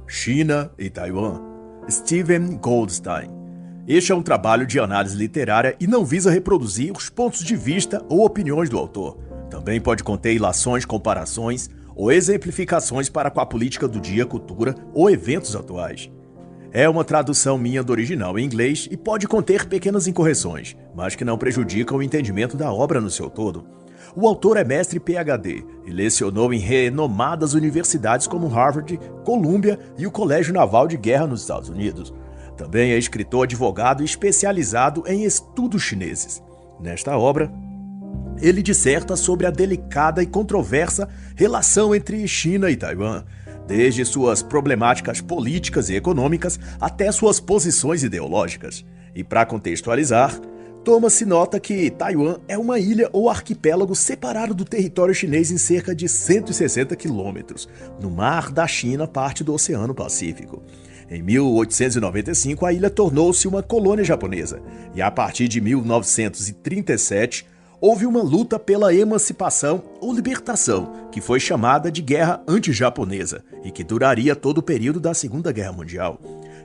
China e Taiwan, Steven Goldstein. Este é um trabalho de análise literária e não visa reproduzir os pontos de vista ou opiniões do autor. Também pode conter ilações, comparações ou exemplificações para com a política do dia, cultura ou eventos atuais. É uma tradução minha do original em inglês e pode conter pequenas incorreções, mas que não prejudicam o entendimento da obra no seu todo. O autor é mestre PhD e lecionou em renomadas universidades como Harvard, Columbia e o Colégio Naval de Guerra nos Estados Unidos. Também é escritor, advogado e especializado em estudos chineses. Nesta obra, ele disserta sobre a delicada e controversa relação entre China e Taiwan, desde suas problemáticas políticas e econômicas até suas posições ideológicas. E para contextualizar, toma-se nota que Taiwan é uma ilha ou arquipélago separado do território chinês em cerca de 160 quilômetros, no mar da China, parte do Oceano Pacífico. Em 1895, a ilha tornou-se uma colônia japonesa, e a partir de 1937, houve uma luta pela emancipação ou libertação, que foi chamada de Guerra Anti-Japonesa, e que duraria todo o período da Segunda Guerra Mundial.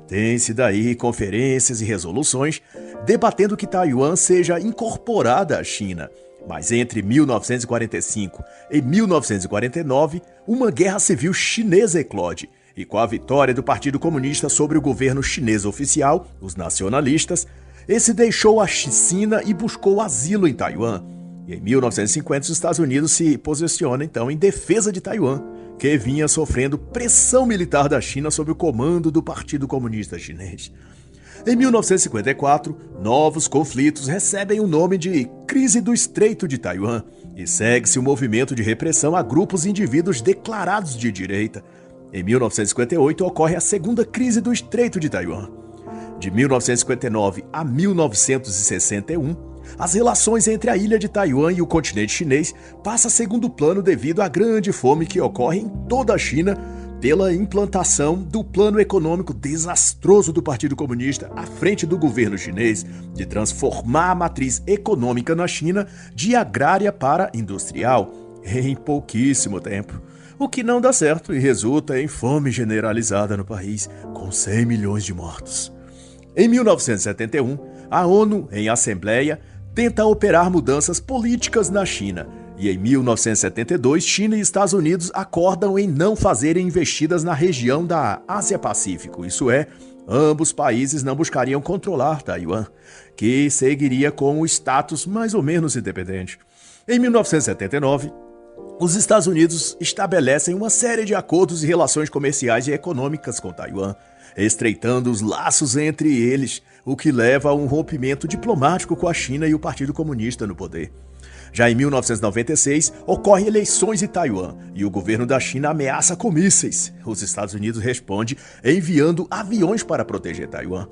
Tem-se daí conferências e resoluções debatendo que Taiwan seja incorporada à China. Mas entre 1945 e 1949, uma guerra civil chinesa eclode, e com a vitória do Partido Comunista sobre o governo chinês oficial, os nacionalistas, esse deixou a China e buscou asilo em Taiwan. E em 1950, os Estados Unidos se posicionam então em defesa de Taiwan, que vinha sofrendo pressão militar da China sob o comando do Partido Comunista Chinês. Em 1954, novos conflitos recebem o nome de Crise do Estreito de Taiwan e segue-se o movimento de repressão a grupos e indivíduos declarados de direita. Em 1958, ocorre a Segunda Crise do Estreito de Taiwan. De 1959 a 1961, as relações entre a ilha de Taiwan e o continente chinês passam a segundo plano devido à grande fome que ocorre em toda a China pela implantação do plano econômico desastroso do Partido Comunista à frente do governo chinês de transformar a matriz econômica na China de agrária para industrial em pouquíssimo tempo, o que não dá certo e resulta em fome generalizada no país, com 100 milhões de mortos. Em 1971, a ONU, em assembleia, tenta operar mudanças políticas na China. E em 1972, China e Estados Unidos acordam em não fazerem investidas na região da Ásia-Pacífico. Isso é, ambos países não buscariam controlar Taiwan, que seguiria com o status mais ou menos independente. Em 1979, os Estados Unidos estabelecem uma série de acordos e relações comerciais e econômicas com Taiwan, estreitando os laços entre eles, o que leva a um rompimento diplomático com a China e o Partido Comunista no poder. Já em 1996, ocorrem eleições em Taiwan e o governo da China ameaça com mísseis. Os Estados Unidos respondem enviando aviões para proteger Taiwan.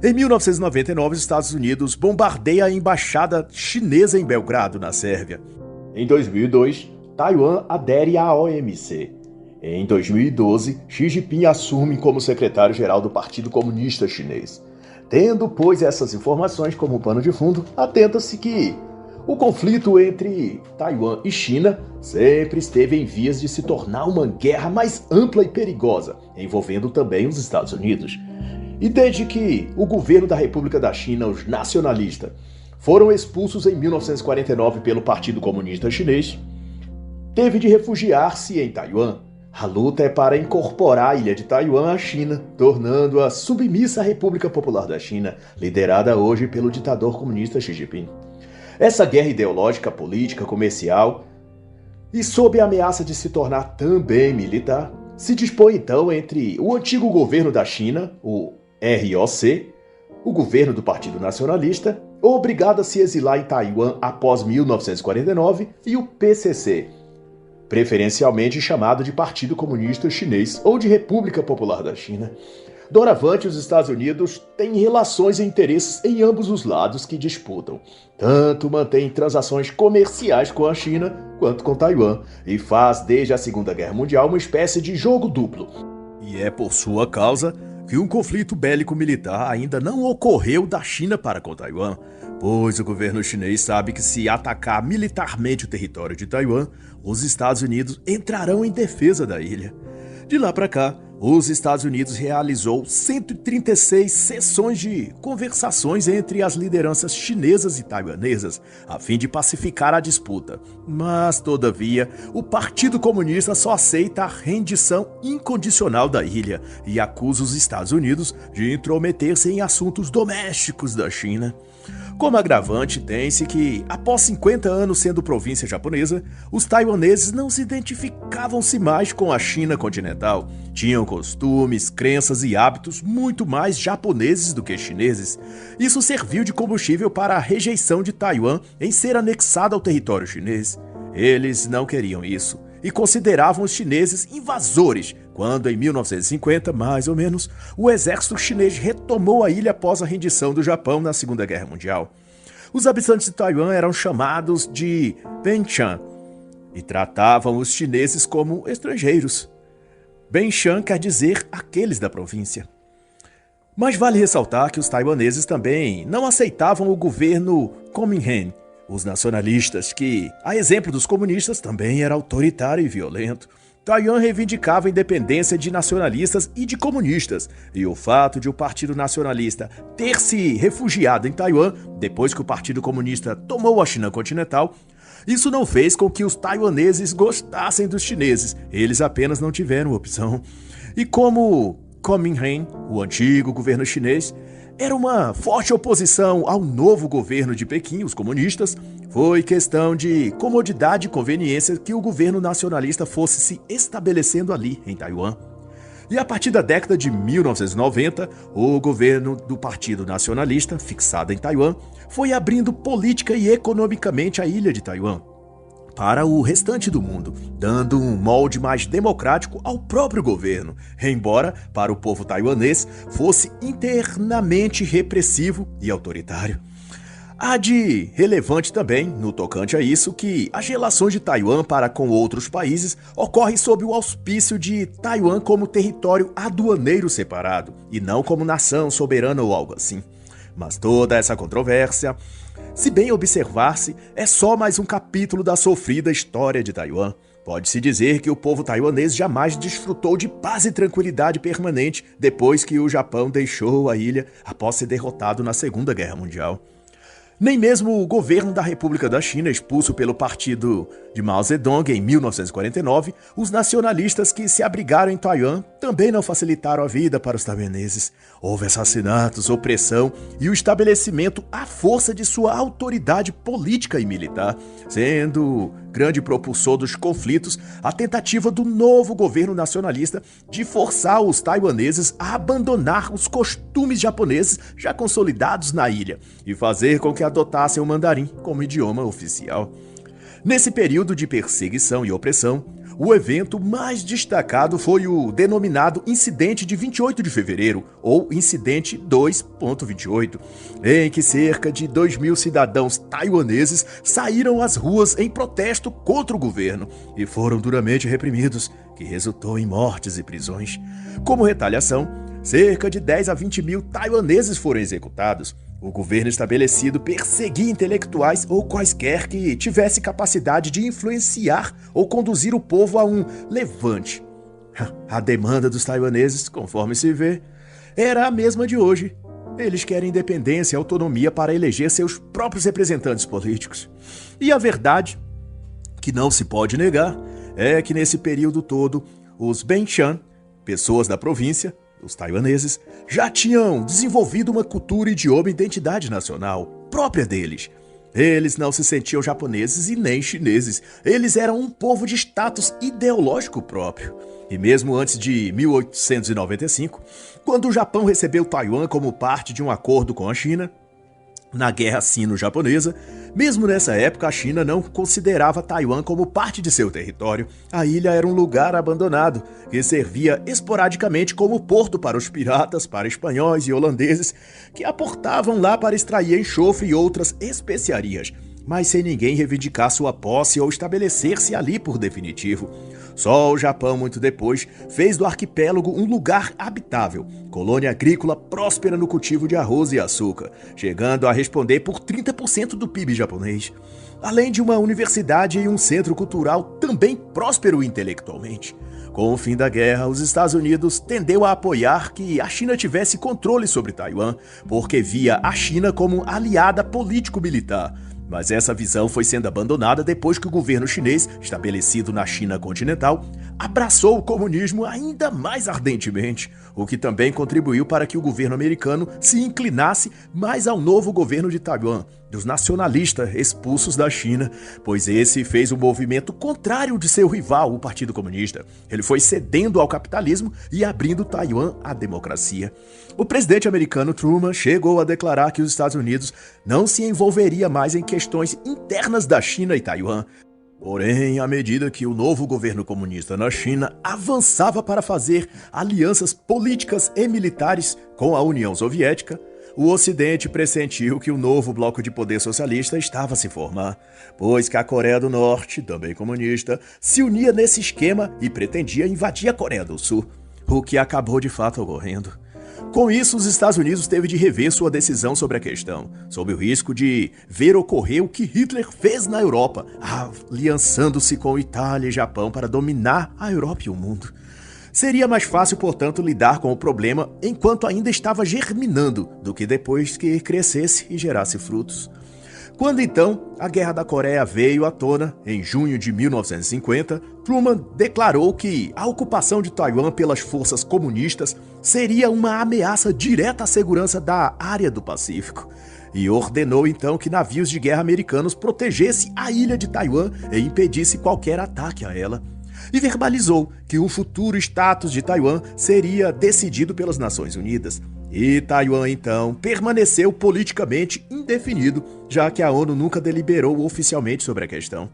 Em 1999, os Estados Unidos bombardeiam a embaixada chinesa em Belgrado, na Sérvia. Em 2002, Taiwan adere à OMC. Em 2012, Xi Jinping assume como secretário-geral do Partido Comunista Chinês. Tendo, pois, essas informações como pano de fundo, atenta-se que o conflito entre Taiwan e China sempre esteve em vias de se tornar uma guerra mais ampla e perigosa, envolvendo também os Estados Unidos. E desde que o governo da República da China, os nacionalistas, foram expulsos em 1949 pelo Partido Comunista Chinês, teve de refugiar-se em Taiwan. A luta é para incorporar a ilha de Taiwan à China, tornando-a submissa à República Popular da China, liderada hoje pelo ditador comunista Xi Jinping. Essa guerra ideológica, política, comercial e sob a ameaça de se tornar também militar, se dispõe então entre o antigo governo da China, o ROC, o governo do Partido Nacionalista, obrigado a se exilar em Taiwan após 1949, e o PCC, preferencialmente chamado de Partido Comunista Chinês ou de República Popular da China. Doravante, os Estados Unidos têm relações e interesses em ambos os lados que disputam. Tanto mantém transações comerciais com a China quanto com Taiwan e faz desde a Segunda Guerra Mundial uma espécie de jogo duplo. E é por sua causa que um conflito bélico-militar ainda não ocorreu da China para com Taiwan, pois o governo chinês sabe que se atacar militarmente o território de Taiwan, os Estados Unidos entrarão em defesa da ilha. De lá para cá, os Estados Unidos realizou 136 sessões de conversações entre as lideranças chinesas e taiwanesas, a fim de pacificar a disputa. Mas, todavia, o Partido Comunista só aceita a rendição incondicional da ilha e acusa os Estados Unidos de intrometer-se em assuntos domésticos da China. Como agravante, tem-se que, após 50 anos sendo província japonesa, os taiwaneses não se identificavam-se mais com a China continental. Tinham costumes, crenças e hábitos muito mais japoneses do que chineses. Isso serviu de combustível para a rejeição de Taiwan em ser anexada ao território chinês. Eles não queriam isso e consideravam os chineses invasores, quando em 1950, mais ou menos, o exército chinês retomou a ilha após a rendição do Japão na Segunda Guerra Mundial. Os habitantes de Taiwan eram chamados de Benshan e tratavam os chineses como estrangeiros. Benshan quer dizer aqueles da província. Mas vale ressaltar que os taiwaneses também não aceitavam o governo Kuomintang, os nacionalistas, que, a exemplo dos comunistas, também era autoritário e violento. Taiwan reivindicava a independência de nacionalistas e de comunistas, e o fato de o Partido Nacionalista ter se refugiado em Taiwan depois que o Partido Comunista tomou a China continental, isso não fez com que os taiwaneses gostassem dos chineses, eles apenas não tiveram opção. E como Kuomintang, o antigo governo chinês, era uma forte oposição ao novo governo de Pequim, os comunistas, foi questão de comodidade e conveniência que o governo nacionalista fosse se estabelecendo ali, em Taiwan. E a partir da década de 1990, o governo do Partido Nacionalista, fixado em Taiwan, foi abrindo política e economicamente a ilha de Taiwan para o restante do mundo, dando um molde mais democrático ao próprio governo, embora, para o povo taiwanês, fosse internamente repressivo e autoritário. Há de relevante também, no tocante a isso, que as relações de Taiwan para com outros países ocorrem sob o auspício de Taiwan como território aduaneiro separado, e não como nação soberana ou algo assim. Mas toda essa controvérsia, se bem observar-se, é só mais um capítulo da sofrida história de Taiwan. Pode-se dizer que o povo taiwanês jamais desfrutou de paz e tranquilidade permanente depois que o Japão deixou a ilha após ser derrotado na Segunda Guerra Mundial. Nem mesmo o governo da República da China, expulso pelo partido de Mao Zedong em 1949, os nacionalistas que se abrigaram em Taiwan também não facilitaram a vida para os taiwaneses. Houve assassinatos, opressão e o estabelecimento à força de sua autoridade política e militar, sendo grande propulsor dos conflitos a tentativa do novo governo nacionalista de forçar os taiwaneses a abandonar os costumes japoneses já consolidados na ilha e fazer com que adotassem o mandarim como idioma oficial. Nesse período de perseguição e opressão, o evento mais destacado foi o denominado Incidente de 28 de Fevereiro, ou Incidente 2.28, em que cerca de 2.000 cidadãos taiwaneses saíram às ruas em protesto contra o governo e foram duramente reprimidos, que resultou em mortes e prisões. Como retaliação, cerca de 10 a 20 mil taiwaneses foram executados. O governo estabelecido perseguia intelectuais ou quaisquer que tivesse capacidade de influenciar ou conduzir o povo a um levante. A demanda dos taiwaneses, conforme se vê, era a mesma de hoje. Eles querem independência e autonomia para eleger seus próprios representantes políticos. E a verdade, que não se pode negar, é que nesse período todo, os Benshan, pessoas da província, os taiwaneses, já tinham desenvolvido uma cultura, idioma e identidade nacional própria deles. Eles não se sentiam japoneses e nem chineses. Eles eram um povo de status ideológico próprio. E mesmo antes de 1895, quando o Japão recebeu Taiwan como parte de um acordo com a China, na Guerra Sino-Japonesa, mesmo nessa época a China não considerava Taiwan como parte de seu território. A ilha era um lugar abandonado, que servia esporadicamente como porto para os piratas, para espanhóis e holandeses, que aportavam lá para extrair enxofre e outras especiarias, mas sem ninguém reivindicar sua posse ou estabelecer-se ali por definitivo. Só o Japão, muito depois, fez do arquipélago um lugar habitável, colônia agrícola próspera no cultivo de arroz e açúcar, chegando a responder por 30% do PIB japonês. Além de uma universidade e um centro cultural também próspero intelectualmente. Com o fim da guerra, os Estados Unidos tendeu a apoiar que a China tivesse controle sobre Taiwan, porque via a China como aliada político-militar. Mas essa visão foi sendo abandonada depois que o governo chinês, estabelecido na China continental, abraçou o comunismo ainda mais ardentemente, o que também contribuiu para que o governo americano se inclinasse mais ao novo governo de Taiwan, dos nacionalistas expulsos da China, pois esse fez um movimento contrário de seu rival, o Partido Comunista. Ele foi cedendo ao capitalismo e abrindo Taiwan à democracia. O presidente americano Truman chegou a declarar que os Estados Unidos não se envolveria mais em questões internas da China e Taiwan. Porém, à medida que o novo governo comunista na China avançava para fazer alianças políticas e militares com a União Soviética, o Ocidente pressentiu que o novo bloco de poder socialista estava a se formar, pois que a Coreia do Norte, também comunista, se unia nesse esquema e pretendia invadir a Coreia do Sul, o que acabou de fato ocorrendo. Com isso, os Estados Unidos teve de rever sua decisão sobre a questão, sob o risco de ver ocorrer o que Hitler fez na Europa, aliançando-se com Itália e Japão para dominar a Europa e o mundo. Seria mais fácil, portanto, lidar com o problema enquanto ainda estava germinando, do que depois que crescesse e gerasse frutos. Quando então a Guerra da Coreia veio à tona, em junho de 1950, Truman declarou que a ocupação de Taiwan pelas forças comunistas seria uma ameaça direta à segurança da área do Pacífico. E ordenou então que navios de guerra americanos protegessem a ilha de Taiwan e impedisse qualquer ataque a ela. E verbalizou que o futuro status de Taiwan seria decidido pelas Nações Unidas. E Taiwan, então, permaneceu politicamente indefinido, já que a ONU nunca deliberou oficialmente sobre a questão.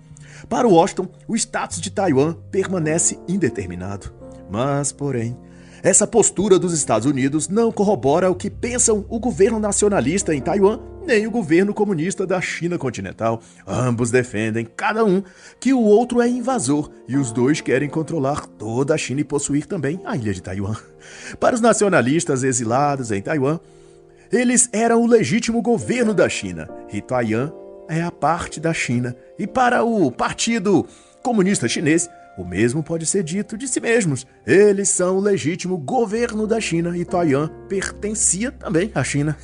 Para Washington, o status de Taiwan permanece indeterminado. Mas, porém, essa postura dos Estados Unidos não corrobora o que pensam o governo nacionalista em Taiwan, nem o governo comunista da China continental. Ambos defendem, cada um, que o outro é invasor e os dois querem controlar toda a China e possuir também a ilha de Taiwan. Para os nacionalistas exilados em Taiwan, eles eram o legítimo governo da China e Taiwan é a parte da China. E para o Partido Comunista Chinês, o mesmo pode ser dito de si mesmos. Eles são o legítimo governo da China e Taiwan pertencia também à China.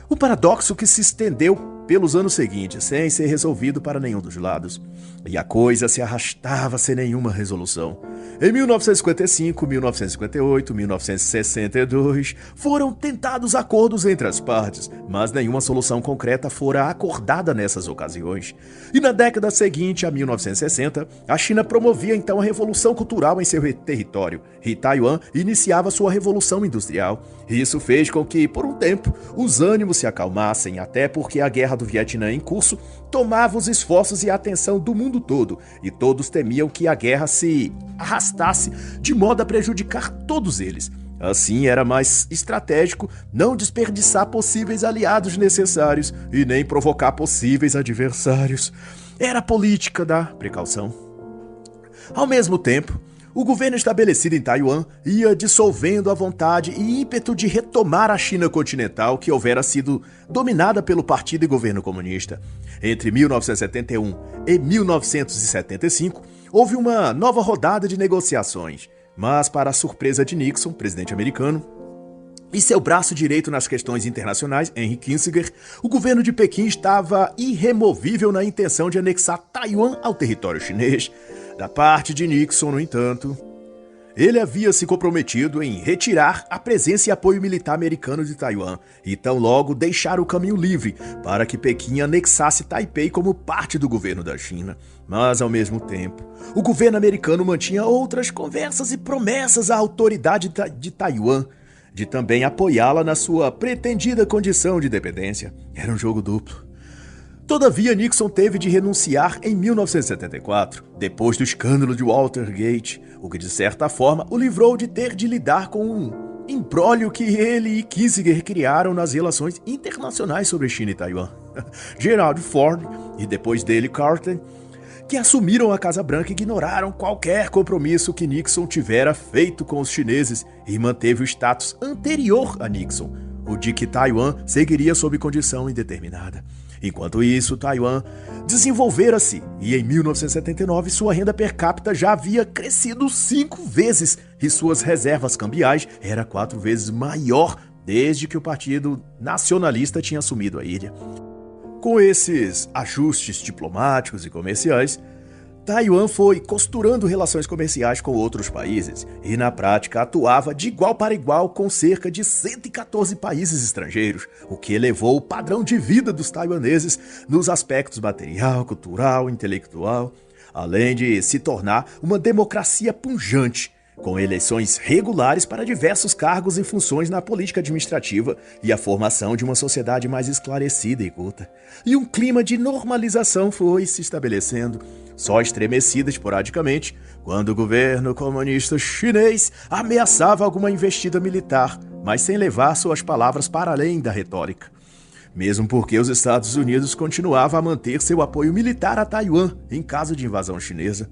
O paradoxo que se estendeu pelos anos seguintes, sem ser resolvido para nenhum dos lados. E a coisa se arrastava sem nenhuma resolução. Em 1955, 1958, 1962, foram tentados acordos entre as partes, mas nenhuma solução concreta fora acordada nessas ocasiões. E na década seguinte, a 1960, a China promovia então a revolução cultural em seu território, e Taiwan iniciava sua revolução industrial. Isso fez com que, por um tempo, os ânimos se acalmassem, até porque a guerra do Vietnã em curso tomava os esforços e a atenção do mundo todo, e todos temiam que a guerra se arrastasse de modo a prejudicar todos eles. Assim, era mais estratégico não desperdiçar possíveis aliados necessários e nem provocar possíveis adversários. Era a política da precaução. Ao mesmo tempo, o governo estabelecido em Taiwan ia dissolvendo a vontade e ímpeto de retomar a China continental que houvera sido dominada pelo Partido e Governo Comunista. Entre 1971 e 1975, houve uma nova rodada de negociações, mas para a surpresa de Nixon, presidente americano, e seu braço direito nas questões internacionais, Henry Kissinger, o governo de Pequim estava irremovível na intenção de anexar Taiwan ao território chinês. Da parte de Nixon, no entanto, ele havia se comprometido em retirar a presença e apoio militar americano de Taiwan e tão logo deixar o caminho livre para que Pequim anexasse Taipei como parte do governo da China. Mas, ao mesmo tempo, o governo americano mantinha outras conversas e promessas à autoridade de Taiwan de também apoiá-la na sua pretendida condição de independência. Era um jogo duplo. Todavia, Nixon teve de renunciar em 1974, depois do escândalo de Watergate, o que de certa forma o livrou de ter de lidar com um imbróglio que ele e Kissinger criaram nas relações internacionais sobre China e Taiwan. Gerald Ford, e depois dele Carter, que assumiram a Casa Branca ignoraram qualquer compromisso que Nixon tivera feito com os chineses e manteve o status anterior a Nixon, o de que Taiwan seguiria sob condição indeterminada. Enquanto isso, Taiwan desenvolvera-se e em 1979 sua renda per capita já havia crescido 5 vezes e suas reservas cambiais era 4 vezes maior desde que o Partido Nacionalista tinha assumido a ilha. Com esses ajustes diplomáticos e comerciais, Taiwan foi costurando relações comerciais com outros países e, na prática, atuava de igual para igual com cerca de 114 países estrangeiros, o que elevou o padrão de vida dos taiwaneses nos aspectos material, cultural, intelectual, além de se tornar uma democracia pujante, com eleições regulares para diversos cargos e funções na política administrativa e a formação de uma sociedade mais esclarecida e culta. E um clima de normalização foi se estabelecendo, só estremecida esporadicamente, quando o governo comunista chinês ameaçava alguma investida militar, mas sem levar suas palavras para além da retórica. Mesmo porque os Estados Unidos continuavam a manter seu apoio militar a Taiwan em caso de invasão chinesa.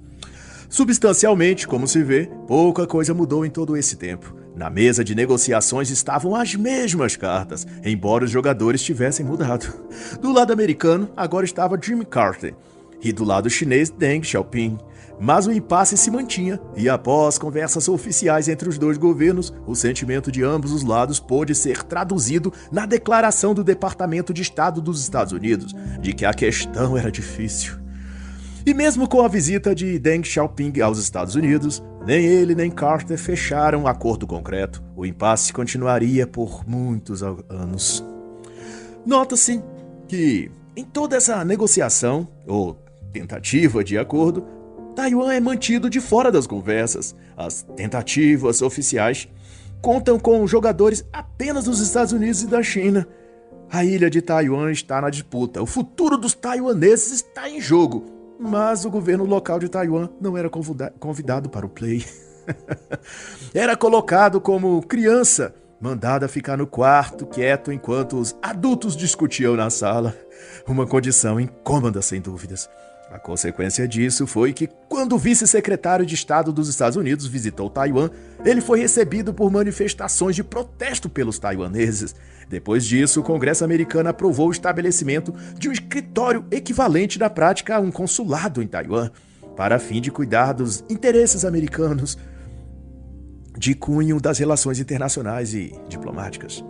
Substancialmente, como se vê, pouca coisa mudou em todo esse tempo. Na mesa de negociações estavam as mesmas cartas, embora os jogadores tivessem mudado. Do lado americano, agora estava Jimmy Carter, e do lado chinês, Deng Xiaoping. Mas o impasse se mantinha, e após conversas oficiais entre os dois governos, o sentimento de ambos os lados pôde ser traduzido na declaração do Departamento de Estado dos Estados Unidos, de que a questão era difícil. E mesmo com a visita de Deng Xiaoping aos Estados Unidos, nem ele nem Carter fecharam um acordo concreto. O impasse continuaria por muitos anos. Nota-se que, em toda essa negociação, ou tentativa de acordo, Taiwan é mantido de fora das conversas. As tentativas oficiais contam com jogadores apenas dos Estados Unidos e da China. A ilha de Taiwan está na disputa. O futuro dos taiwaneses está em jogo. Mas o governo local de Taiwan não era convidado para o play. Era colocado como criança, mandada ficar no quarto quieto enquanto os adultos discutiam na sala. Uma condição incômoda, sem dúvidas. A consequência disso foi que, quando o vice-secretário de Estado dos Estados Unidos visitou Taiwan, ele foi recebido por manifestações de protesto pelos taiwaneses. Depois disso, o Congresso americano aprovou o estabelecimento de um escritório equivalente na prática a um consulado em Taiwan, para fim de cuidar dos interesses americanos de cunho das relações internacionais e diplomáticas.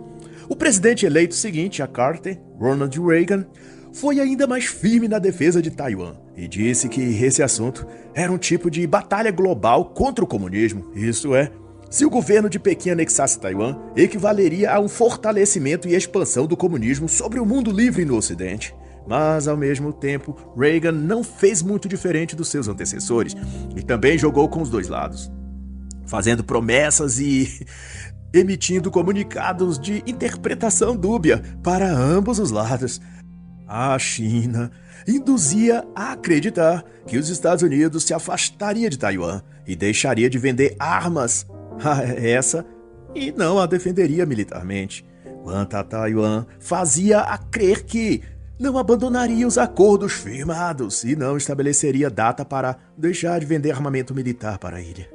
O presidente eleito seguinte a Carter, Ronald Reagan, foi ainda mais firme na defesa de Taiwan e disse que esse assunto era um tipo de batalha global contra o comunismo. Isto é, se o governo de Pequim anexasse Taiwan, equivaleria a um fortalecimento e expansão do comunismo sobre o mundo livre no Ocidente. Mas, ao mesmo tempo, Reagan não fez muito diferente dos seus antecessores e também jogou com os dois lados, fazendo promessas e emitindo comunicados de interpretação dúbia para ambos os lados. A China induzia a acreditar que os Estados Unidos se afastaria de Taiwan e deixaria de vender armas a essa e não a defenderia militarmente. Quanto a Taiwan, fazia-a crer que não abandonaria os acordos firmados e não estabeleceria data para deixar de vender armamento militar para a ilha.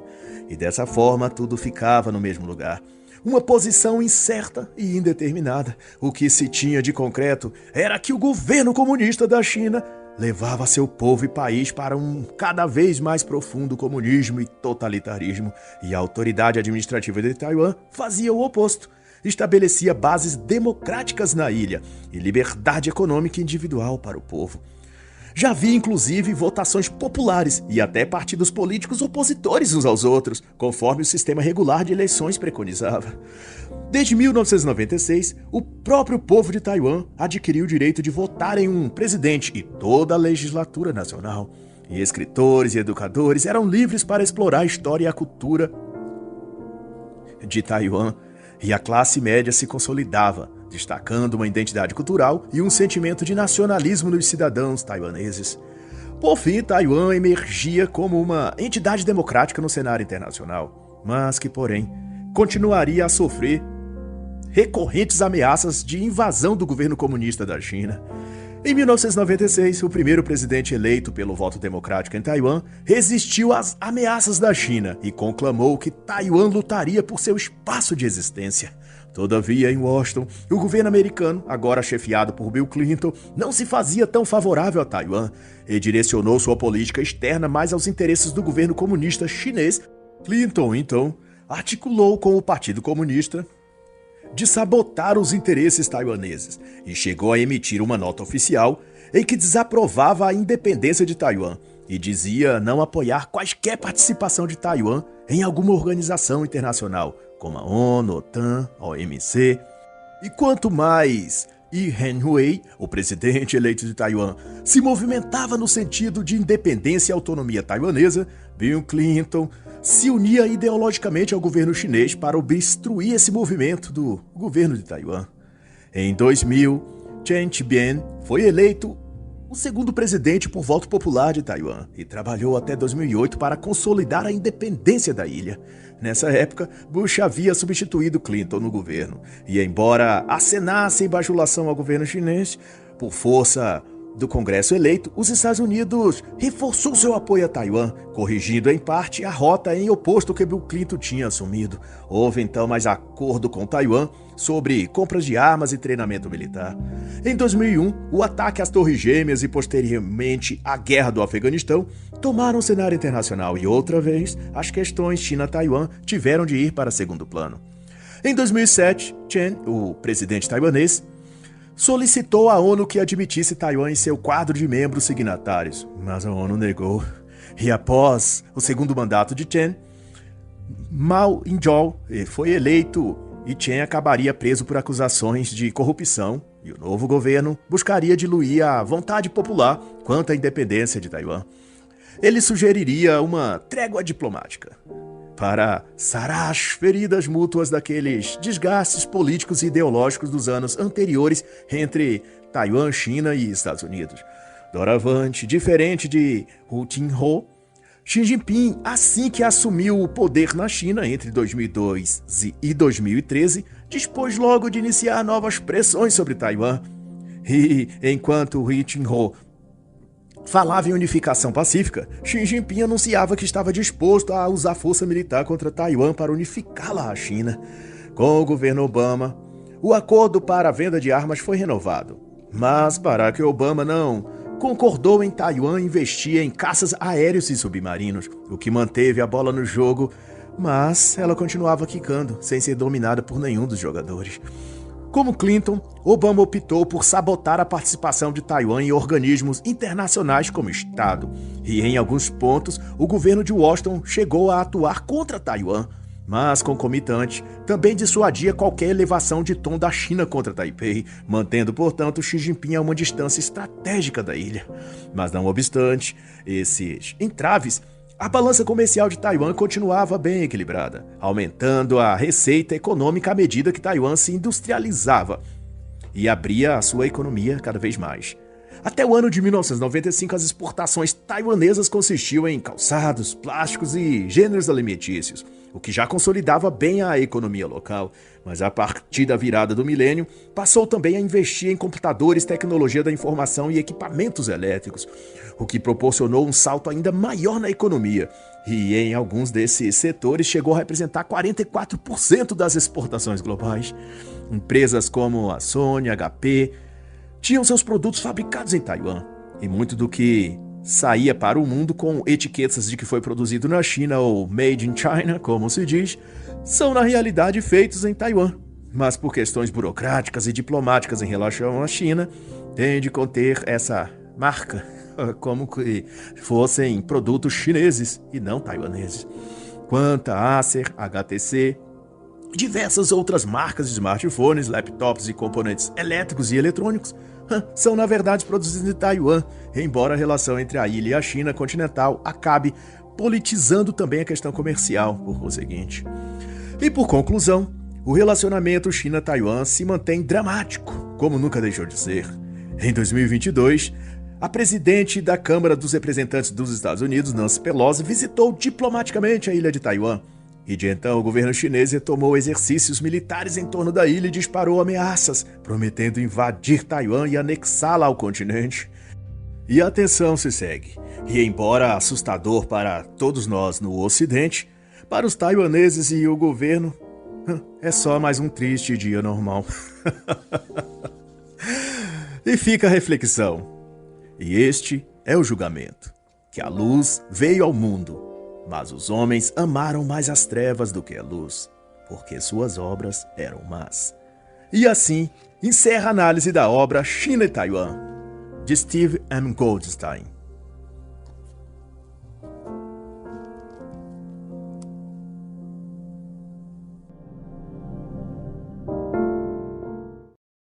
E dessa forma tudo ficava no mesmo lugar. Uma posição incerta e indeterminada. O que se tinha de concreto era que o governo comunista da China levava seu povo e país para um cada vez mais profundo comunismo e totalitarismo, e a autoridade administrativa de Taiwan fazia o oposto. Estabelecia bases democráticas na ilha e liberdade econômica individual para o povo. Já havia, inclusive, votações populares e até partidos políticos opositores uns aos outros, conforme o sistema regular de eleições preconizava. Desde 1996, o próprio povo de Taiwan adquiriu o direito de votar em um presidente e toda a legislatura nacional. E escritores e educadores eram livres para explorar a história e a cultura de Taiwan, e a classe média se consolidava, destacando uma identidade cultural e um sentimento de nacionalismo nos cidadãos taiwaneses. Por fim, Taiwan emergia como uma entidade democrática no cenário internacional, mas que, porém, continuaria a sofrer recorrentes ameaças de invasão do governo comunista da China. Em 1996, o primeiro presidente eleito pelo voto democrático em Taiwan resistiu às ameaças da China e conclamou que Taiwan lutaria por seu espaço de existência. Todavia, em Washington, o governo americano, agora chefiado por Bill Clinton, não se fazia tão favorável a Taiwan e direcionou sua política externa mais aos interesses do governo comunista chinês. Clinton, então, articulou com o Partido Comunista de sabotar os interesses taiwaneses e chegou a emitir uma nota oficial em que desaprovava a independência de Taiwan e dizia não apoiar quaisquer participação de Taiwan em alguma organização internacional, como a ONU, OTAN, OMC. E quanto mais Lee Teng-hui, o presidente eleito de Taiwan, se movimentava no sentido de independência e autonomia taiwanesa, Bill Clinton se unia ideologicamente ao governo chinês para obstruir esse movimento do governo de Taiwan. Em 2000, Chen Chih-bian foi eleito o segundo presidente por voto popular de Taiwan e trabalhou até 2008 para consolidar a independência da ilha. Nessa época, Bush havia substituído Clinton no governo e, embora acenasse em bajulação ao governo chinês, por força do Congresso eleito, os Estados Unidos reforçou seu apoio a Taiwan, corrigindo em parte a rota em oposto que Bill Clinton tinha assumido. Houve então mais acordo com Taiwan sobre compras de armas e treinamento militar. Em 2001, o ataque às Torres Gêmeas e posteriormente a guerra do Afeganistão tomaram o cenário internacional e outra vez as questões China-Taiwan tiveram de ir para segundo plano. Em 2007, Chen, o presidente taiwanês, solicitou à ONU que admitisse Taiwan em seu quadro de membros signatários, mas a ONU negou. E após o segundo mandato de Chen, Mao Zedong foi eleito e Chen acabaria preso por acusações de corrupção e o novo governo buscaria diluir a vontade popular quanto à independência de Taiwan. Ele sugeriria uma trégua diplomática para sarar as feridas mútuas daqueles desgastes políticos e ideológicos dos anos anteriores entre Taiwan, China e Estados Unidos. Doravante, diferente de Hu Jintao, Xi Jinping, assim que assumiu o poder na China entre 2002 e 2013, dispôs logo de iniciar novas pressões sobre Taiwan. E enquanto Hu Jintao falava em unificação pacífica, Xi Jinping anunciava que estava disposto a usar força militar contra Taiwan para unificá-la à China. Com o governo Obama, o acordo para a venda de armas foi renovado. Mas Barack Obama não concordou em Taiwan investir em caças aéreos e submarinos, o que manteve a bola no jogo, mas ela continuava quicando, sem ser dominada por nenhum dos jogadores. Como Clinton, Obama optou por sabotar a participação de Taiwan em organismos internacionais como Estado, e em alguns pontos o governo de Washington chegou a atuar contra Taiwan, mas concomitante, também dissuadia qualquer elevação de tom da China contra Taipei, mantendo, portanto, Xi Jinping a uma distância estratégica da ilha. Mas não obstante esses entraves, a balança comercial de Taiwan continuava bem equilibrada, aumentando a receita econômica à medida que Taiwan se industrializava e abria a sua economia cada vez mais. Até o ano de 1995, as exportações taiwanesas consistiam em calçados, plásticos e gêneros alimentícios, o que já consolidava bem a economia local, mas a partir da virada do milênio, passou também a investir em computadores, tecnologia da informação e equipamentos elétricos, o que proporcionou um salto ainda maior na economia, e em alguns desses setores chegou a representar 44% das exportações globais. Empresas como a Sony, HP, tinham seus produtos fabricados em Taiwan, e muito do que saía para o mundo com etiquetas de que foi produzido na China ou Made in China, como se diz, são na realidade feitos em Taiwan. Mas por questões burocráticas e diplomáticas em relação à China, tem de conter essa marca como que fossem produtos chineses e não taiwaneses. Quanto a Acer, HTC, diversas outras marcas de smartphones, laptops e componentes elétricos e eletrônicos são na verdade produzidos em Taiwan, embora a relação entre a ilha e a China continental acabe politizando também a questão comercial, por conseguinte. E por conclusão, o relacionamento China-Taiwan se mantém dramático, como nunca deixou de ser. Em 2022, a presidente da Câmara dos Representantes dos Estados Unidos, Nancy Pelosi, visitou diplomaticamente a ilha de Taiwan E de então o governo chinês retomou exercícios militares em torno da ilha e disparou ameaças, prometendo invadir Taiwan e anexá-la ao continente. E a tensão se segue. E embora assustador para todos nós no Ocidente, para os taiwaneses e o governo, é só mais um triste dia normal. E fica a reflexão. E este é o julgamento, que a luz veio ao mundo, mas os homens amaram mais as trevas do que a luz, porque suas obras eram más. E assim, encerra a análise da obra China e Taiwan, de Steve M. Goldstein.